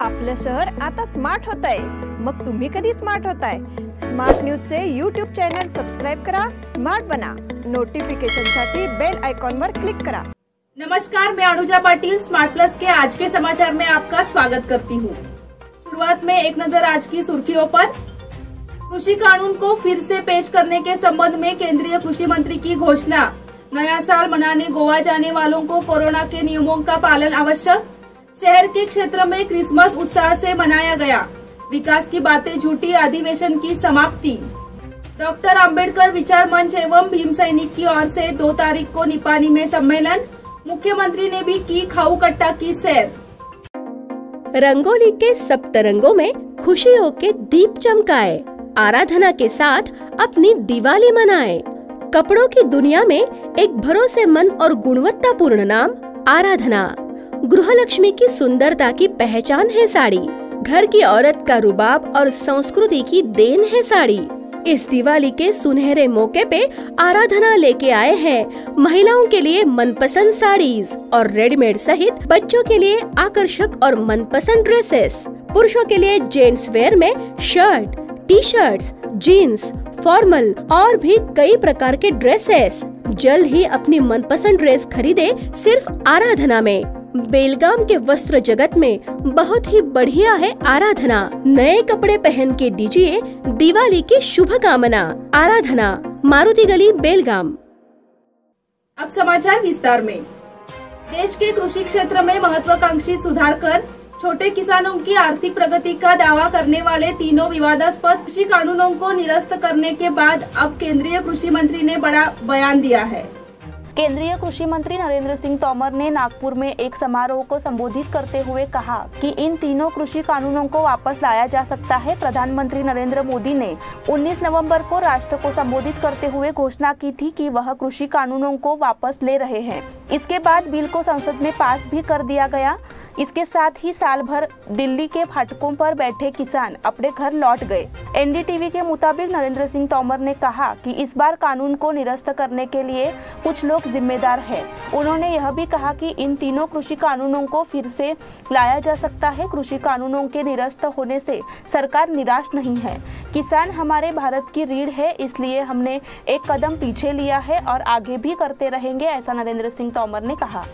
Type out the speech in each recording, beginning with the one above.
आपलं शहर आता स्मार्ट होत आहे। मग तुम्ही कधी स्मार्ट होताय? स्मार्ट न्यूजचे यूट्यूब चॅनल सबस्क्राइब करा, स्मार्ट बना। नोटिफिकेशनसाठी बेल आइकॉन वर क्लिक करा। नमस्कार, मैं अनुजा पाटिल स्मार्ट प्लस के आज के समाचार में आपका स्वागत करती हूँ। शुरुआत में एक नजर आज की सुर्खियों पर। कृषि कानून को फिर से पेश करने के संबंध में केंद्रीय कृषि मंत्री की घोषणा। नया साल मनाने गोवा जाने वालों को कोरोना के नियमों का पालन आवश्यक। शहर के क्षेत्र में क्रिसमस उत्साह से मनाया गया। विकास की बातें झूठी, अधिवेशन की समाप्ति। डॉक्टर अंबेडकर विचार मंच एवं भीम सैनिक की ओर से 2 तारीख को निपानी में सम्मेलन। मुख्यमंत्री ने भी की खाऊ कट्टा की सैर। रंगोली के सप्तरंगों में खुशियों के दीप चमकाए, आराधना के साथ अपनी दिवाली मनाए। कपड़ों की दुनिया में एक भरोसेमंद और गुणवत्तापूर्ण नाम आराधना। गृहलक्ष्मी की सुंदरता की पहचान है साड़ी। घर की औरत का रुबाब और संस्कृति की देन है साड़ी। इस दिवाली के सुनहरे मौके पे आराधना लेके आए हैं महिलाओं के लिए मनपसंद साड़ीज और रेडीमेड सहित बच्चों के लिए आकर्षक और मनपसंद ड्रेसेस। पुरुषों के लिए जेंट्स वेयर में shirt, T shirts, jeans, formal और भी कई प्रकार के ड्रेसेस। जल्द ही अपनी मनपसंद ड्रेस खरीदे सिर्फ आराधना में। बेलगाम के वस्त्र जगत में बहुत ही बढ़िया है आराधना। नए कपड़े पहन के दीजिए दिवाली की शुभकामना। आराधना, मारुति गली, बेलगाम। अब समाचार विस्तार में। देश के कृषि क्षेत्र में महत्वाकांक्षी सुधार कर छोटे किसानों की आर्थिक प्रगति का दावा करने वाले तीनों विवादास्पद कृषि कानूनों को निरस्त करने के बाद अब केंद्रीय कृषि मंत्री ने बड़ा बयान दिया है। केंद्रीय कृषि मंत्री नरेंद्र सिंह तोमर ने नागपुर में एक समारोह को संबोधित करते हुए कहा कि इन तीनों कृषि कानूनों को वापस लाया जा सकता है। प्रधानमंत्री नरेंद्र मोदी ने 19 नवंबर को राष्ट्र को संबोधित करते हुए घोषणा की थी कि वह कृषि कानूनों को वापस ले रहे हैं। इसके बाद बिल को संसद में पास भी कर दिया गया। इसके साथ ही साल भर दिल्ली के फाटकों पर बैठे किसान अपने घर लौट गए। एनडीटीवी के मुताबिक नरेंद्र सिंह तोमर ने कहा कि इस बार कानून को निरस्त करने के लिए कुछ लोग जिम्मेदार हैं। उन्होंने यह भी कहा कि इन तीनों कृषि कानूनों को फिर से लाया जा सकता है। कृषि कानूनों के निरस्त होने से सरकार निराश नहीं है। किसान हमारे भारत की रीढ़ है, इसलिए हमने एक कदम पीछे लिया है और आगे भी करते रहेंगे, ऐसा नरेंद्र सिंह तोमर ने कहा।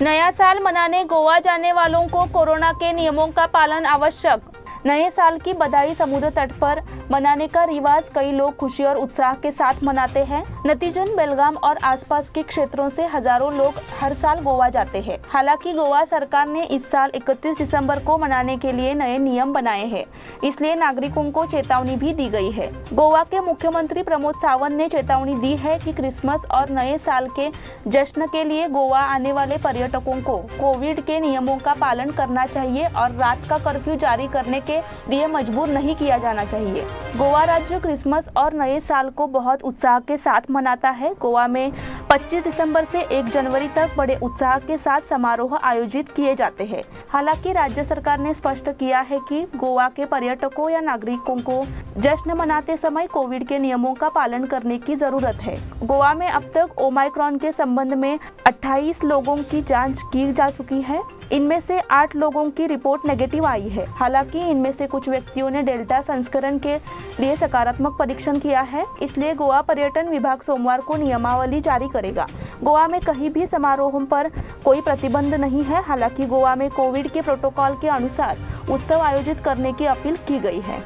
नया साल मनाने गोवा जाने वालों को कोरोना के नियमों का पालन आवश्यक। नए साल की बधाई समुद्र तट पर मनाने का रिवाज कई लोग खुशी और उत्साह के साथ मनाते हैं। नतीजन बेलगाम और आसपास के क्षेत्रों से हजारों लोग हर साल गोवा जाते हैं। हालांकि गोवा सरकार ने इस साल 31 दिसंबर को मनाने के लिए नए नियम बनाए हैं, इसलिए नागरिकों को चेतावनी भी दी गई है। गोवा के मुख्यमंत्री प्रमोद सावंत ने चेतावनी दी है कि क्रिसमस और नए साल के जश्न के लिए गोवा आने वाले पर्यटकों को कोविड के नियमों का पालन करना चाहिए और रात का कर्फ्यू जारी करने के लिए मजबूर नहीं किया जाना चाहिए। गोवा राज्य क्रिसमस और नए साल को बहुत उत्साह के साथ मनाता है। गोवा में 25 दिसंबर से 1 जनवरी तक बड़े उत्साह के साथ समारोह आयोजित किए जाते हैं। हालांकि राज्य सरकार ने स्पष्ट किया है कि गोवा के पर्यटकों या नागरिकों को जश्न मनाते समय कोविड के नियमों का पालन करने की जरूरत है। गोवा में अब तक ओमाइक्रॉन के संबंध में 28 लोगों की जांच की जा चुकी है। इनमें से 8 लोगों की रिपोर्ट नेगेटिव आई है। हालांकि इनमें से कुछ व्यक्तियों ने डेल्टा संस्करण के लिए सकारात्मक परीक्षण किया है, इसलिए गोवा पर्यटन विभाग सोमवार को नियमावली जारी करेगा। गोवा में कहीं भी समारोहों पर कोई प्रतिबंध नहीं है। हालांकि गोवा में कोविड के प्रोटोकॉल के अनुसार उत्सव आयोजित करने की अपील की गई है।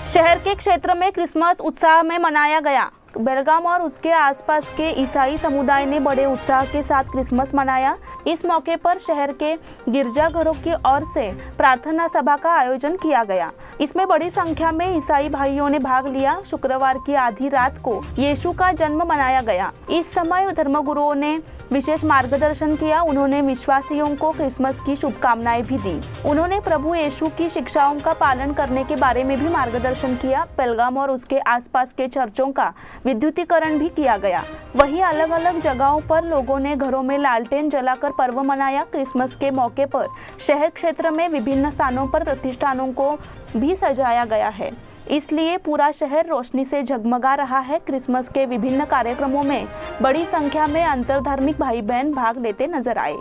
शहर के क्षेत्र में क्रिसमस उत्साह में मनाया गया। बेलगाम और उसके आसपास के ईसाई समुदाय ने बड़े उत्साह के साथ क्रिसमस मनाया। इस मौके पर शहर के गिरजाघरों की ओर से प्रार्थना सभा का आयोजन किया गया। इसमें बड़ी संख्या में ईसाई भाइयों ने भाग लिया। शुक्रवार की आधी रात को यीशु का जन्म मनाया गया। इस समय धर्मगुरुओं ने विशेष मार्गदर्शन किया। उन्होंने विश्वासियों को क्रिसमस की शुभकामनाएं भी दी। उन्होंने प्रभु यीशु की शिक्षाओं का पालन करने के बारे में भी मार्गदर्शन किया। बेलगाम और उसके आसपास के चर्चों का विद्युतीकरण भी किया गया। वहीं अलग अलग जगहों पर लोगों ने घरों में लालटेन जलाकर पर्व मनाया। क्रिसमस के मौके पर शहर क्षेत्र में विभिन्न स्थानों पर प्रतिष्ठानों को भी सजाया गया है, इसलिए पूरा शहर रोशनी से जगमगा रहा है। क्रिसमस के विभिन्न कार्यक्रमों में बड़ी संख्या में अंतरधार्मिक भाई बहन भाग लेते नजर आए।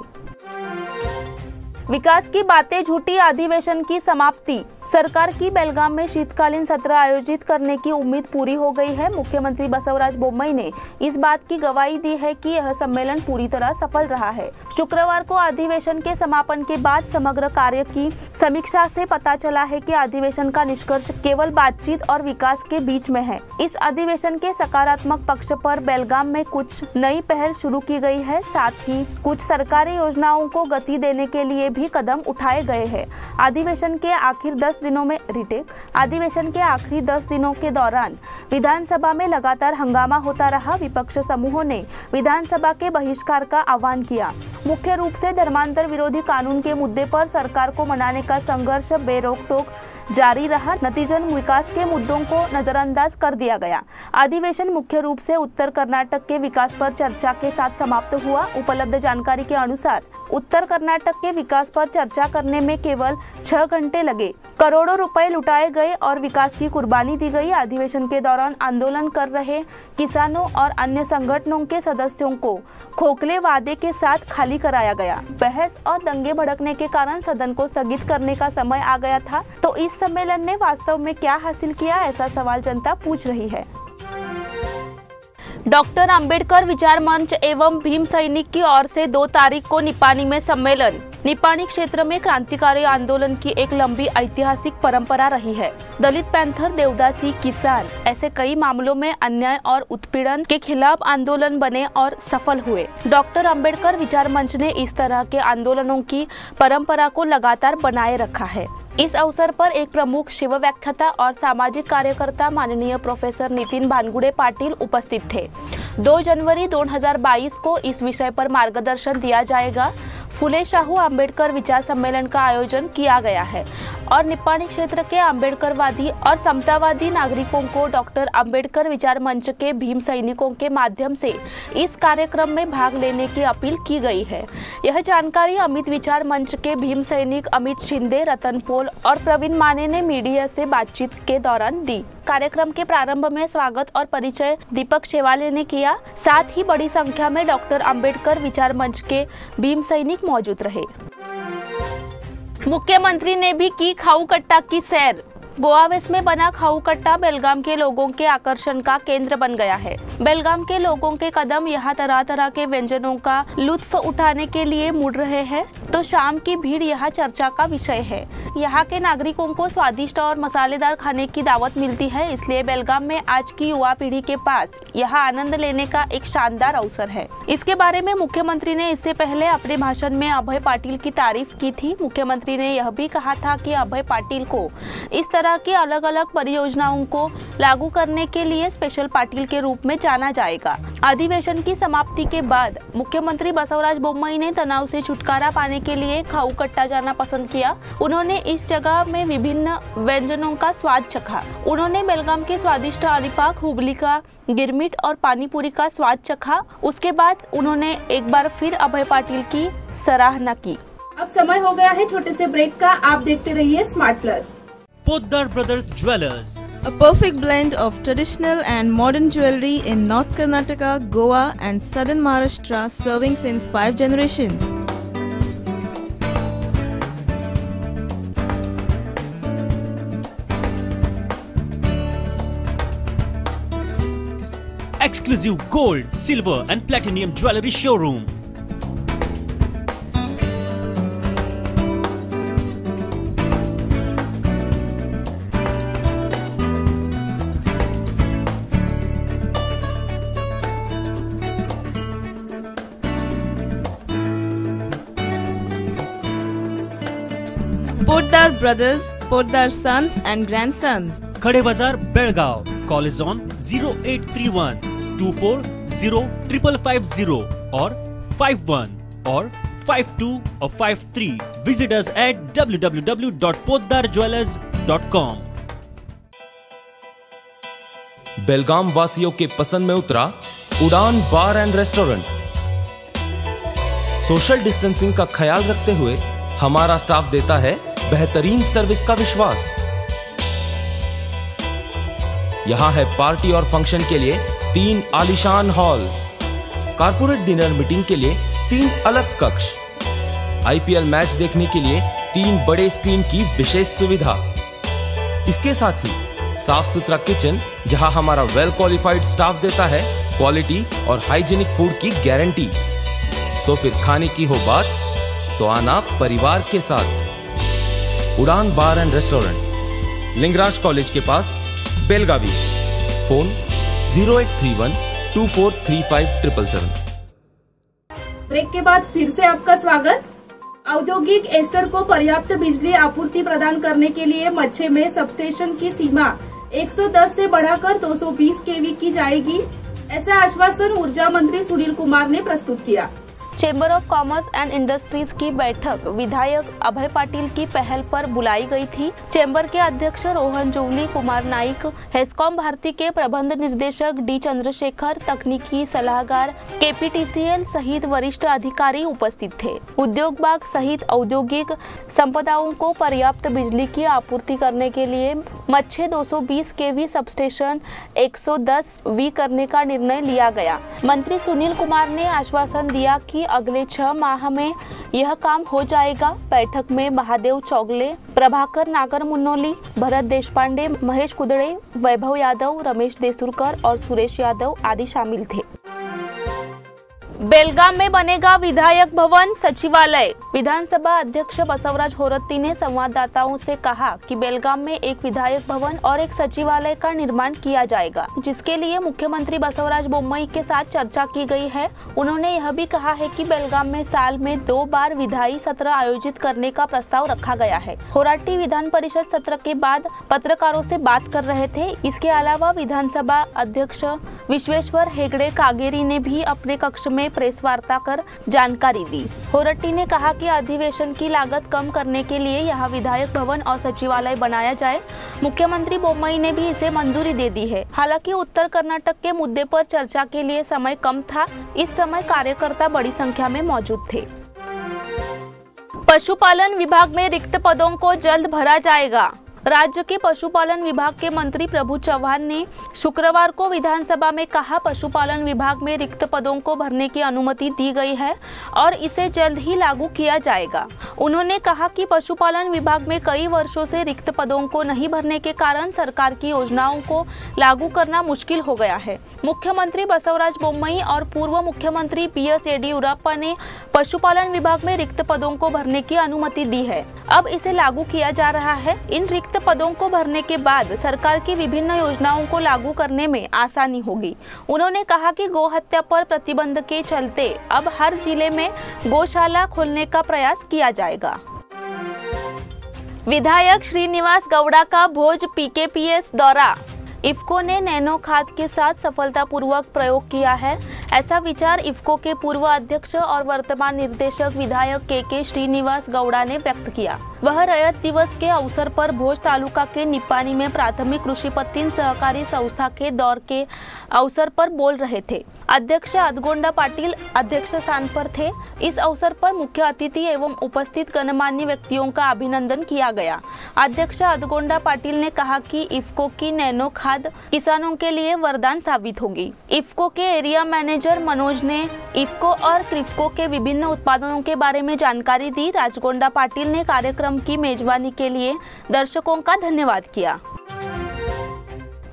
विकास की बातें झूठी, अधिवेशन की समाप्ति। सरकार की बेलगाम में शीतकालीन सत्र आयोजित करने की उम्मीद पूरी हो गई है। मुख्यमंत्री बसवराज बोम्मई ने इस बात की गवाही दी है कि यह सम्मेलन पूरी तरह सफल रहा है। शुक्रवार को अधिवेशन के समापन के बाद समग्र कार्य की समीक्षा से पता चला है कि अधिवेशन का निष्कर्ष केवल बातचीत और विकास के बीच में है। इस अधिवेशन के सकारात्मक पक्ष पर बेलगाम में कुछ नई पहल शुरू की गई है, साथ ही कुछ सरकारी योजनाओं को गति देने के लिए भी कदम उठाए गए हैं। अधिवेशन के आखिरी 10 दिनों के दौरान विधानसभा में लगातार हंगामा होता रहा। विपक्ष समूहों ने विधानसभा के बहिष्कार का आह्वान किया। मुख्य रूप से धर्मांतर विरोधी कानून के मुद्दे पर सरकार को मनाने का संघर्ष बेरोक-टोक जारी रहा। नतीजन विकास के मुद्दों को नजरअंदाज कर दिया गया। अधिवेशन मुख्य रूप से उत्तर कर्नाटक के विकास पर चर्चा के साथ समाप्त हुआ। उपलब्ध जानकारी के अनुसार उत्तर कर्नाटक के विकास पर चर्चा करने में केवल 6 घंटे लगे। करोड़ों रुपए लुटाए गए और विकास की कुर्बानी दी गई। अधिवेशन के दौरान आंदोलन कर रहे किसानों और अन्य संगठनों के सदस्यों को खोखले वादे के साथ खाली कराया गया। बहस और दंगे भड़कने के कारण सदन को स्थगित करने का समय आ गया था। तो इस सम्मेलन ने वास्तव में क्या हासिल किया, ऐसा सवाल जनता पूछ रही है। डॉक्टर अंबेडकर विचार मंच एवं भीम सैनिक की ओर से 2 तारीख को निपानी में सम्मेलन। निपानी क्षेत्र में क्रांतिकारी आंदोलन की एक लंबी ऐतिहासिक परंपरा रही है। दलित पैंथर, देवदासी, किसान ऐसे कई मामलों में अन्याय और उत्पीड़न के खिलाफ आंदोलन बने और सफल हुए। डॉक्टर अंबेडकर विचार मंच ने इस तरह के आंदोलनों की परंपरा को लगातार बनाए रखा है। इस अवसर पर एक प्रमुख शिव व्याख्याता और सामाजिक कार्यकर्ता माननीय प्रोफेसर नितिन भानगुड़े पाटिल उपस्थित थे। 2 जनवरी 2022 को इस विषय पर मार्गदर्शन दिया जाएगा। फुले शाहू अंबेडकर विचार सम्मेलन का आयोजन किया गया है और निपानी क्षेत्र के अंबेडकरवादी और समतावादी नागरिकों को डॉक्टर अंबेडकर विचार मंच के भीम सैनिकों के माध्यम से इस कार्यक्रम में भाग लेने की अपील की गई है। यह जानकारी अमित विचार मंच के भीम सैनिक अमित शिंदे, रतन पोल और प्रवीण माने ने मीडिया से बातचीत के दौरान दी। कार्यक्रम के प्रारंभ में स्वागत और परिचय दीपक शेवाले ने किया। साथ ही बड़ी संख्या में डॉक्टर अंबेडकर विचार मंच के भीम सैनिक मौजूद रहे। मुख्यमंत्री ने भी की खाऊ कट्टा की सैर। गोवा वेस्ट में बना खाऊ कट्टा बेलगाम के लोगों के आकर्षण का केंद्र बन गया है। बेलगाम के लोगों के कदम यहाँ तरह तरह के व्यंजनों का लुत्फ उठाने के लिए मुड़ रहे हैं, तो शाम की भीड़ यहाँ चर्चा का विषय है। यहाँ के नागरिकों को स्वादिष्ट और मसालेदार खाने की दावत मिलती है, इसलिए बेलगाम में आज की युवा पीढ़ी के पास यहाँ आनंद लेने का एक शानदार अवसर है। इसके बारे में मुख्यमंत्री ने इससे पहले अपने भाषण में अभय पाटिल की तारीफ की थी। मुख्यमंत्री ने यह भी कहा था कि अभय पाटिल को इस तरह की अलग अलग परियोजनाओं को लागू करने के लिए स्पेशल पाटिल के रूप में जाना जाएगा। अधिवेशन की समाप्ति के बाद मुख्यमंत्री बसवराज बोम्मई ने तनाव से छुटकारा पाने के लिए खाऊ कट्टा जाना पसंद किया। उन्होंने इस जगह में विभिन्न व्यंजनों का स्वाद चखा। उन्होंने बेलगाम के स्वादिष्ट अलीपाक, हुबली का गिरमिट और पानीपुरी का स्वाद चखा। उसके बाद उन्होंने एक बार फिर अभय पाटिल की सराहना की। अब समय हो गया है छोटे से ब्रेक का। आप देखते रहिए smart plus. Poddar Brothers Jewelers, a perfect blend of traditional and modern jewelry in North Karnataka, Goa and Southern Maharashtra, serving since 5 generations. exclusive gold, silver and platinum jewelry showroom. Poddar Brothers, Poddar Sons and Grandsons. Khade Bazar, Belgaum. Call is on 0831 240 or 51 or 52 or 53. Visit us at www.poddarjewelers.com. बेलगाम वासियों के पसंद में उतरा उड़ान बार and restaurant. Social distancing का ख्याल रखते हुए हमारा स्टाफ देता है बेहतरीन सर्विस का विश्वास। यहाँ है पार्टी और फंक्शन के लिए 3 आलीशान हॉल, कारपोरेट डिनर मीटिंग के लिए 3 अलग कक्ष, IPL मैच देखने के लिए 3 बड़े स्क्रीन की विशेष सुविधा। इसके साथ ही साफ सुथरा किचन, जहां हमारा वेल क्वालिफाइड स्टाफ देता है क्वालिटी और हाइजीनिक फूड की गारंटी। तो फिर खाने की हो बात तो आना परिवार के साथ। उड़ान बार एंड रेस्टोरेंट, लिंगराज कॉलेज के पास, बेलगावी। फोन 0831 2435 777। ब्रेक के बाद फिर से आपका स्वागत। औद्योगिक एस्टर को पर्याप्त बिजली आपूर्ति प्रदान करने के लिए मच्छे में सबस्टेशन की सीमा 110 से बढ़ाकर 220 केवी की जाएगी, ऐसा आश्वासन ऊर्जा मंत्री सुनील कुमार ने प्रस्तुत किया। Chamber of commerce and industries की बैठक विधायक अभय पाटिल की पहल पर बुलाई गई थी। चेंबर के अध्यक्ष रोहन जोवली, कुमार नाइक, हेस्कॉम भारती के प्रबंध निर्देशक डी चंद्रशेखर, तकनीकी सलाहकार KPTCL सहित वरिष्ठ अधिकारी उपस्थित थे। उद्योग बाग सहित औद्योगिक संपदाओं को पर्याप्त बिजली की आपूर्ति करने के लिए मच्छे 220 केवी सबस्टेशन 110 वी करने का निर्णय लिया गया। मंत्री सुनील कुमार ने आश्वासन दिया कि अगले 6 माह में यह काम हो जाएगा। बैठक में महादेव चौगले, प्रभाकर नागर मुन्नोली, भरत देशपांडे, महेश कुदड़े, वैभव यादव, रमेश देसुरकर और सुरेश यादव आदि शामिल थे। बेलगाम में बनेगा विधायक भवन सचिवालय। विधानसभा अध्यक्ष बसवराज होरत्ती ने संवाददाताओं से कहा कि बेलगाम में एक विधायक भवन और एक सचिवालय का निर्माण किया जाएगा, जिसके लिए मुख्यमंत्री बसवराज बोम्मई के साथ चर्चा की गई है। उन्होंने यह भी कहा है कि बेलगाम में साल में 2 बार विधायी सत्र आयोजित करने का प्रस्ताव रखा गया है। होराटी विधान परिषद सत्र के बाद पत्रकारों से बात कर रहे थे। इसके अलावा विधानसभा अध्यक्ष विश्वेश्वर हेगड़े कागेरी ने भी अपने कक्ष में प्रेस वार्ता कर जानकारी दी। होरट्टी ने कहा कि अधिवेशन की लागत कम करने के लिए यहाँ विधायक भवन और सचिवालय बनाया जाए। मुख्यमंत्री बोम्मई ने भी इसे मंजूरी दे दी है। हालांकि उत्तर कर्नाटक के मुद्दे पर चर्चा के लिए समय कम था। इस समय कार्यकर्ता बड़ी संख्या में मौजूद थे। पशुपालन विभाग में रिक्त पदों को जल्द भरा जाएगा। राज्य के पशुपालन विभाग के मंत्री प्रभु चव्हाण ने शुक्रवार को विधानसभा में कहा, पशुपालन विभाग में रिक्त पदों को भरने की अनुमति दी गई है और इसे जल्द ही लागू किया जाएगा। उन्होंने कहा कि पशुपालन विभाग में कई वर्षों से रिक्त पदों को नहीं भरने के कारण सरकार की योजनाओं को लागू करना मुश्किल हो गया है। मुख्यमंत्री बसवराज बोम्मई और पूर्व मुख्यमंत्री PS येडियुरप्पा ने पशुपालन विभाग में रिक्त पदों को भरने की अनुमति दी है। अब इसे लागू किया जा रहा है। इन रिक्त पदों को भरने के बाद सरकार की विभिन्न योजनाओं को लागू करने में आसानी होगी। उन्होंने कहा कि गौ हत्या पर प्रतिबंध के चलते अब हर जिले में गौशाला खोलने का प्रयास किया जाएगा। विधायक श्रीनिवास गौड़ा का भोज PKPS दौरा। इफ्को ने नैनो खाद के साथ सफलतापूर्वक प्रयोग किया है, ऐसा विचार इफ्को के पूर्व अध्यक्ष और वर्तमान निर्देशक विधायक KK श्रीनिवास गौड़ा ने व्यक्त किया। वह रैयत दिवस के अवसर पर भोज तालुका के निपानी में प्राथमिक कृषि पत्तीन सहकारी संस्था के दौर के अवसर पर बोल रहे थे। अध्यक्ष अदगोंडा पाटिल अध्यक्ष स्थान पर थे। इस अवसर पर मुख्य अतिथि एवं उपस्थित गणमान्य व्यक्तियों का अभिनंदन किया गया। अध्यक्ष अदगोंडा पाटिल ने कहा कि इफ्को की नैनो खाद किसानों के लिए वरदान साबित होगी। इफ्को के एरिया मैनेजर मनोज ने इफ्को और क्रिफ्को के विभिन्न उत्पादनों के बारे में जानकारी दी। राजगोंडा पाटिल ने कार्यक्रम की मेजबानी के लिए दर्शकों का धन्यवाद किया।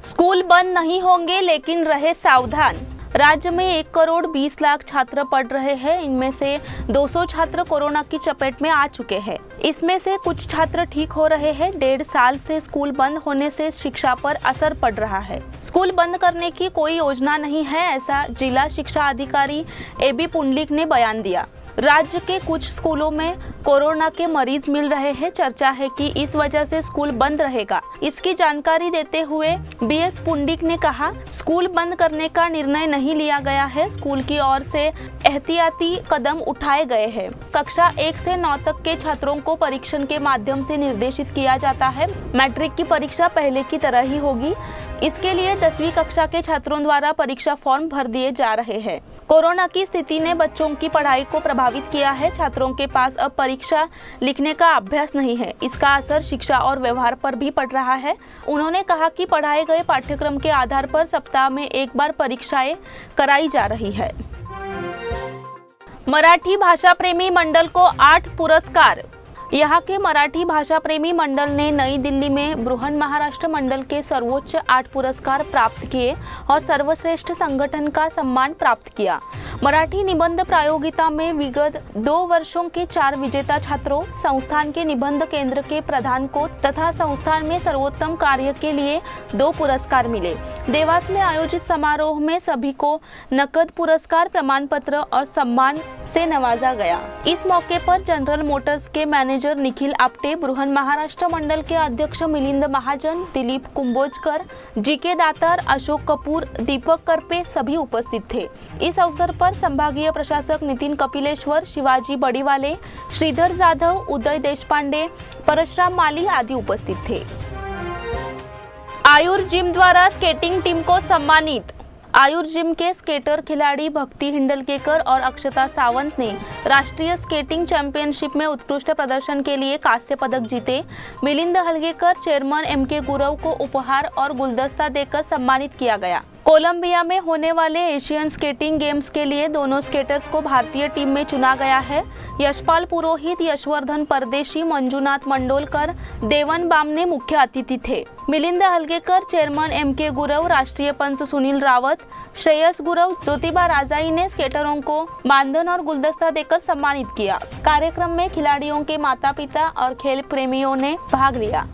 स्कूल बंद नहीं होंगे, लेकिन रहे सावधान। राज्य में 1 करोड़ 20 लाख छात्र पढ़ रहे हैं। इनमें से 200 छात्र कोरोना की चपेट में आ चुके हैं। इसमें से कुछ छात्र ठीक हो रहे हैं। 1.5 साल से स्कूल बंद होने से शिक्षा पर असर पड़ रहा है। स्कूल बंद करने की कोई योजना नहीं है, ऐसा जिला शिक्षा अधिकारी AB पुंडलिक ने बयान दिया। राज्य के कुछ स्कूलों में कोरोना के मरीज मिल रहे हैं। चर्चा है कि इस वजह से स्कूल बंद रहेगा। इसकी जानकारी देते हुए BS पुंडलिक ने कहा, स्कूल बंद करने का निर्णय नहीं लिया गया है। स्कूल की ओर से एहतियाती कदम उठाए गए हैं। कक्षा 1 से 9 तक के छात्रों को परीक्षण के माध्यम से निर्देशित किया जाता है। मैट्रिक की परीक्षा पहले की तरह ही होगी। इसके लिए 10वीं कक्षा के छात्रों द्वारा परीक्षा फॉर्म भर दिए जा रहे हैं। कोरोना की स्थिति ने बच्चों की पढ़ाई को प्रभावित किया है। छात्रों के पास अब परीक्षा लिखने का अभ्यास नहीं है। इसका असर शिक्षा और व्यवहार पर भी पड़ रहा है। उन्होंने कहा कि पढ़ाए गए पाठ्यक्रम के आधार पर सप्ताह में 1 बार परीक्षाएं कराई जा रही है। मराठी भाषा प्रेमी मंडल को 8 पुरस्कार। यहाँ के मराठी भाषा प्रेमी मंडल ने नई दिल्ली में बृहन महाराष्ट्र मंडल के सर्वोच्च 8 पुरस्कार प्राप्त किए और सर्वश्रेष्ठ संगठन का सम्मान प्राप्त किया। मराठी निबंध प्रायोगिता में विगत 2 वर्षों के 4 विजेता छात्रों, संस्थान के निबंध केंद्र के प्रधान को तथा संस्थान में सर्वोत्तम कार्य के लिए 2 पुरस्कार मिले। देवास में आयोजित समारोह में सभी को नकद पुरस्कार, प्रमाण पत्र और सम्मान से नवाजा गया। इस मौके पर जनरल मोटर्स के मैनेजर निखिल आपटे, बृहन महाराष्ट्र मंडल के अध्यक्ष मिलिंद महाजन, दिलीप कुंभोजकर, जीके दातार, अशोक कपूर, दीपक करपे सभी उपस्थित थे। इस अवसर पर संभागीय प्रशासक नितिन कपिलेश्वर, शिवाजी बड़ीवाले, श्रीधर जाधव, उदय देशपांडे, परशुराम माली आदि उपस्थित थे। आयुर जिम द्वारा स्केटिंग टीम को सम्मानित। आयुर जिम के स्केटर खिलाड़ी भक्ति हिंडलगेकर और अक्षता सावंत ने राष्ट्रीय स्केटिंग चैंपियनशिप में उत्कृष्ट प्रदर्शन के लिए कांस्य पदक जीते। मिलिंद हलगेकर, चेयरमैन एमके गुरव को उपहार और गुलदस्ता देकर सम्मानित किया गया। कोलंबिया में होने वाले एशियन स्केटिंग गेम्स के लिए दोनों स्केटर्स को भारतीय टीम में चुना गया है। यशपाल पुरोहित, यशवर्धन परदेशी, मंजुनाथ मंडोलकर, देवन बामने मुख्य अतिथि थे। मिलिंद हलगेकर, चेयरमैन एमके गुरव, राष्ट्रीय पंच सुनील रावत, श्रेयस गुरव, ज्योतिबा राजाई ने स्केटरों को मानधन और गुलदस्ता देकर सम्मानित किया। कार्यक्रम में खिलाड़ियों के माता पिता और खेल प्रेमियों ने भाग लिया।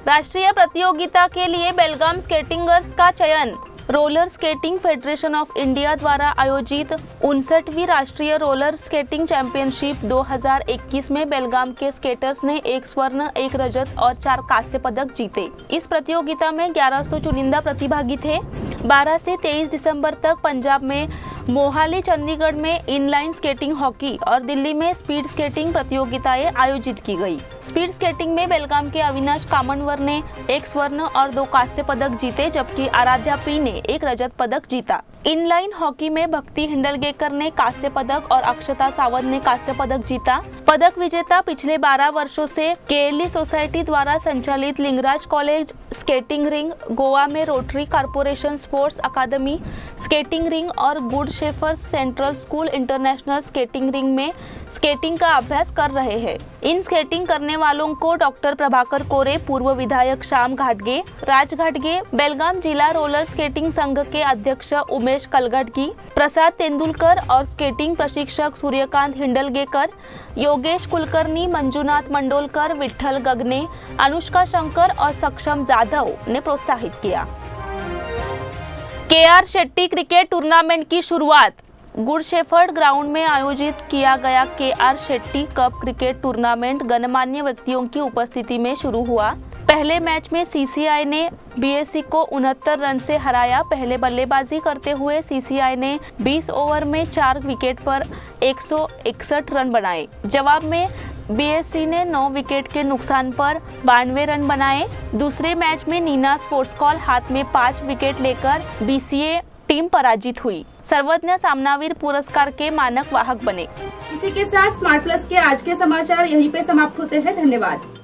राष्ट्रीय प्रतियोगिता के लिए बेलगाम स्केटिंगर्स का चयन। Roller skating federation of India द्वारा आयोजित 59वीं राष्ट्रीय रोलर स्केटिंग चैंपियनशिप 2021 में बेलगाम के स्केटर्स ने 1 स्वर्ण, 1 रजत और 4 कांस्य पदक जीते। इस प्रतियोगिता में 1100 चुनिंदा प्रतिभागी थे। 12 से 23 दिसंबर तक पंजाब में मोहाली, चंडीगढ़ में इनलाइन स्केटिंग, हॉकी और दिल्ली में स्पीड स्केटिंग प्रतियोगिताएं आयोजित की गई। स्पीड स्केटिंग में बेलगाम के अविनाश कामनवर ने 1 स्वर्ण और 2 कांस्य पदक जीते, जबकि आराध्या पी ने 1 रजत पदक जीता। इनलाइन हॉकी में भक्ति हिंडलगेकर ने कांस्य पदक और अक्षता सावंत ने कांस्य पदक जीता। पदक विजेता पिछले 12 वर्षों से केएलई सोसाइटी द्वारा संचालित Lingaraj college skating ring, Goa में rotary corporation sports academy skating ring और good shepherds central school international skating ring में स्केटिंग का अभ्यास कर रहे हैं। इन स्केटिंग करने वालों को डॉक्टर प्रभाकर कोरे, पूर्व विधायक श्याम घाटगे, राज घाटगे, बेलगाम जिला रोलर स्केटिंग संघ के अध्यक्ष उमेश कलगटगी, प्रसाद तेंदुलकर और स्केटिंग प्रशिक्षक सूर्यकांत हिंडलगेकर, योगेश कुलकर्णी, मंजुनाथ मंडोलकर, विठ्ठल गगने, अनुष्का शंकर और सक्षम जाधव ने प्रोत्साहित किया। केआर शेट्टी क्रिकेट टूर्नामेंट की शुरुआत। गुड शेफर्ड ग्राउंड में आयोजित किया गया KR Shetty cup cricket tournament गणमान्य व्यक्तियों की उपस्थिति में शुरू हुआ। पहले मैच में सीसीआई ने बीएससी को 69 रन से हराया। पहले बल्लेबाजी करते हुए सीसीआई ने 20 ओवर में 4 विकेट पर 161 रन बनाए। जवाब में बीएससी ने 9 विकेट के नुकसान पर 92 रन बनाए। दूसरे मैच में नीना स्पोर्ट्स कॉल हाथ में 5 विकेट लेकर बीसीए टीम पराजित हुई। सर्वज्ञ सामनावीर पुरस्कार के मानक वाहक बने। इसी के साथ स्मार्ट प्लस के आज के समाचार यहीं पे समाप्त होते हैं। धन्यवाद।